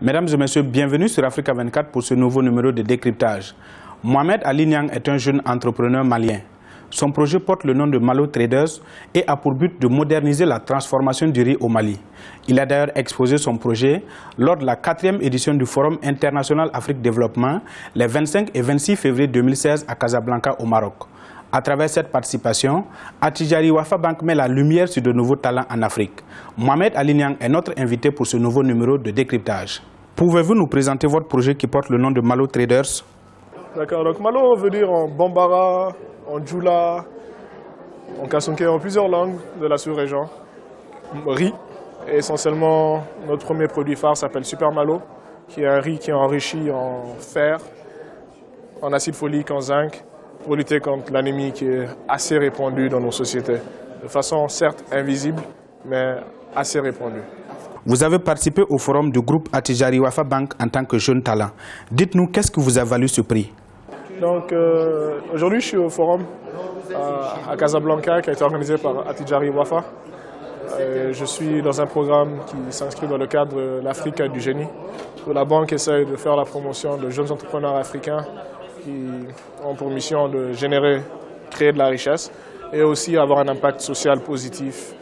Mesdames et messieurs, bienvenue sur Africa 24 pour ce nouveau numéro de décryptage. Mohamed Ali Niang est un jeune entrepreneur malien. Son projet porte le nom de Malo Traders et a pour but de moderniser la transformation du riz au Mali. Il a d'ailleurs exposé son projet lors de la 4e édition du Forum international Afrique Développement les 25 et 26 février 2016 à Casablanca au Maroc. À travers cette participation, Attijari Wafa Bank met la lumière sur de nouveaux talents en Afrique. Mohamed Ali Niang est notre invité pour ce nouveau numéro de décryptage. Pouvez-vous nous présenter votre projet qui porte le nom de Malo Traders? D'accord, donc Malo veut dire en Bambara, en Djoula, en Kassunké, en plusieurs langues de la sous-région. Riz, et essentiellement notre premier produit phare s'appelle Super Malo, qui est un riz qui est enrichi en fer, en acide folique, en zinc, pour lutter contre l'anémie qui est assez répandue dans nos sociétés. De façon certes invisible, mais assez répandue. Vous avez participé au forum du groupe Attijari Wafa Bank en tant que jeune talent. Dites-nous, qu'est-ce que vous a valu ce prix? Donc aujourd'hui, je suis au forum à Casablanca qui a été organisé par Attijari Wafa. Je suis dans un programme qui s'inscrit dans le cadre de l'Afrique du génie, où la banque essaye de faire la promotion de jeunes entrepreneurs africains qui ont pour mission de créer de la richesse et aussi avoir un impact social positif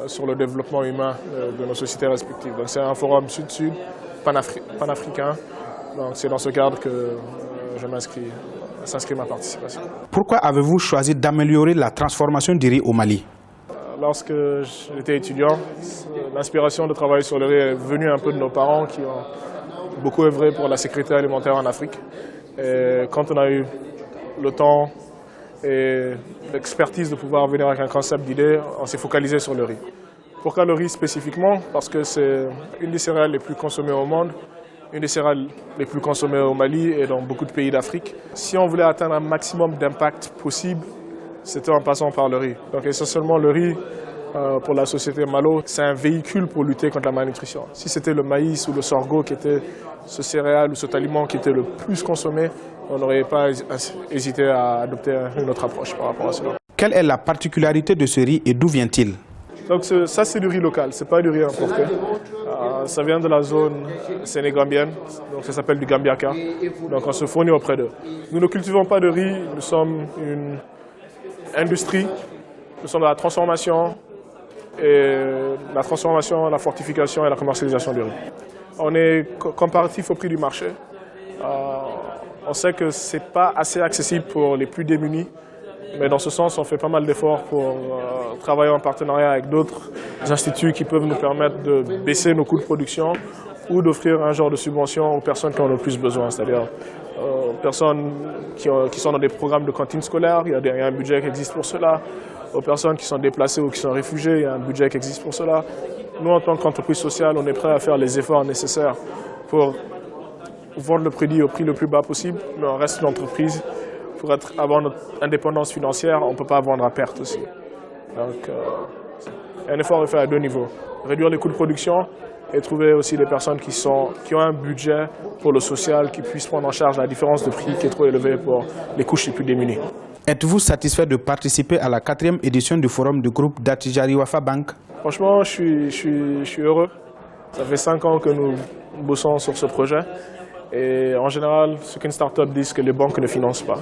sur le développement humain de nos sociétés respectives. Donc c'est un forum sud-sud, panafricain. Donc c'est dans ce cadre que s'inscrit ma participation. Pourquoi avez-vous choisi d'améliorer la transformation du riz au Mali? Lorsque j'étais étudiant, l'inspiration de travailler sur le riz est venue un peu de nos parents qui ont beaucoup œuvré pour la sécurité alimentaire en Afrique. Et quand on a eu le temps et l'expertise de pouvoir venir avec un concept d'idée, on s'est focalisé sur le riz. Pourquoi le riz spécifiquement? Parce que c'est une des céréales les plus consommées au monde, une des céréales les plus consommées au Mali et dans beaucoup de pays d'Afrique. Si on voulait atteindre un maximum d'impact possible, c'était en passant par le riz. Donc essentiellement le riz, pour la société Malo, c'est un véhicule pour lutter contre la malnutrition. Si c'était le maïs ou le sorgho qui était ce céréale ou cet aliment qui était le plus consommé, on n'aurait pas hésité à adopter une autre approche par rapport à cela. Quelle est la particularité de ce riz et d'où vient-il? Donc ça c'est du riz local, c'est pas du riz importé. Ça vient de la zone sénégambienne, donc ça s'appelle du Gambiaka. Donc on se fournit auprès d'eux. Nous ne cultivons pas de riz, nous sommes une industrie, nous sommes dans la transformation, la fortification et la commercialisation du riz. On est comparatif au prix du marché. On sait que ce n'est pas assez accessible pour les plus démunis, mais dans ce sens, on fait pas mal d'efforts pour travailler en partenariat avec d'autres instituts qui peuvent nous permettre de baisser nos coûts de production ou d'offrir un genre de subvention aux personnes qui en ont le plus besoin, c'est-à-dire aux personnes qui sont dans des programmes de cantine scolaire, il y a un budget qui existe pour cela. Aux personnes qui sont déplacées ou qui sont réfugiées, il y a un budget qui existe pour cela. Nous, en tant qu'entreprise sociale, on est prêt à faire les efforts nécessaires pour vendre le produit au prix le plus bas possible, mais on reste une entreprise. Pour avoir notre indépendance financière, on ne peut pas vendre à perte aussi. Donc, un effort est fait à deux niveaux. Réduire les coûts de production et trouver aussi des personnes qui ont un budget pour le social, qui puissent prendre en charge la différence de prix qui est trop élevée pour les couches les plus démunies. Êtes-vous satisfait de participer à la 4e édition du forum du groupe d'Attijari Wafa Bank? Franchement, je suis heureux. Ça fait 5 ans que nous bossons sur ce projet. Et en général, ce qu'une start-up dit, c'est que les banques ne financent pas.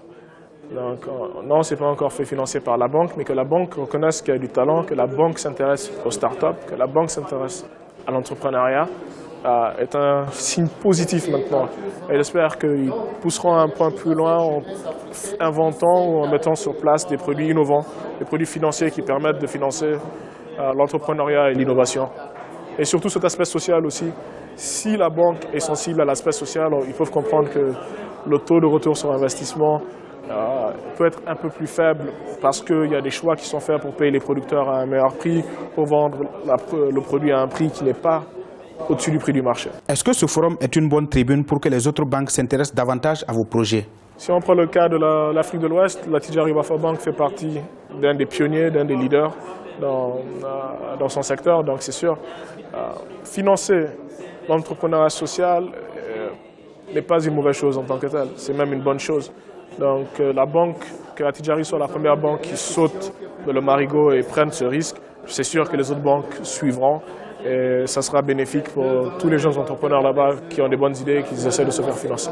Donc non, ce n'est pas encore fait financer par la banque, mais que la banque reconnaisse qu'il y a du talent, que la banque s'intéresse aux start-up, que la banque s'intéresse à l'entrepreneuriat, est un signe positif maintenant. Et j'espère qu'ils pousseront un point plus loin en inventant ou en mettant sur place des produits innovants, des produits financiers qui permettent de financer l'entrepreneuriat et l'innovation. Et surtout cet aspect social aussi. Si la banque est sensible à l'aspect social, ils peuvent comprendre que le taux de retour sur investissement peut être un peu plus faible parce qu'il y a des choix qui sont faits pour payer les producteurs à un meilleur prix, pour vendre le produit à un prix qui n'est pas au-dessus du prix du marché. Est-ce que ce forum est une bonne tribune pour que les autres banques s'intéressent davantage à vos projets? Si on prend le cas de l'Afrique de l'Ouest, l'Attijari Wafa Bank fait partie d'un des pionniers, d'un des leaders dans son secteur. Donc c'est sûr, financer l'entrepreneuriat social n'est pas une mauvaise chose en tant que telle, c'est même une bonne chose. Donc la banque, que Attijari soit la première banque qui saute de le marigot et prenne ce risque, c'est sûr que les autres banques suivront. Et ça sera bénéfique pour tous les jeunes entrepreneurs là-bas qui ont des bonnes idées et qui essaient de se faire financer.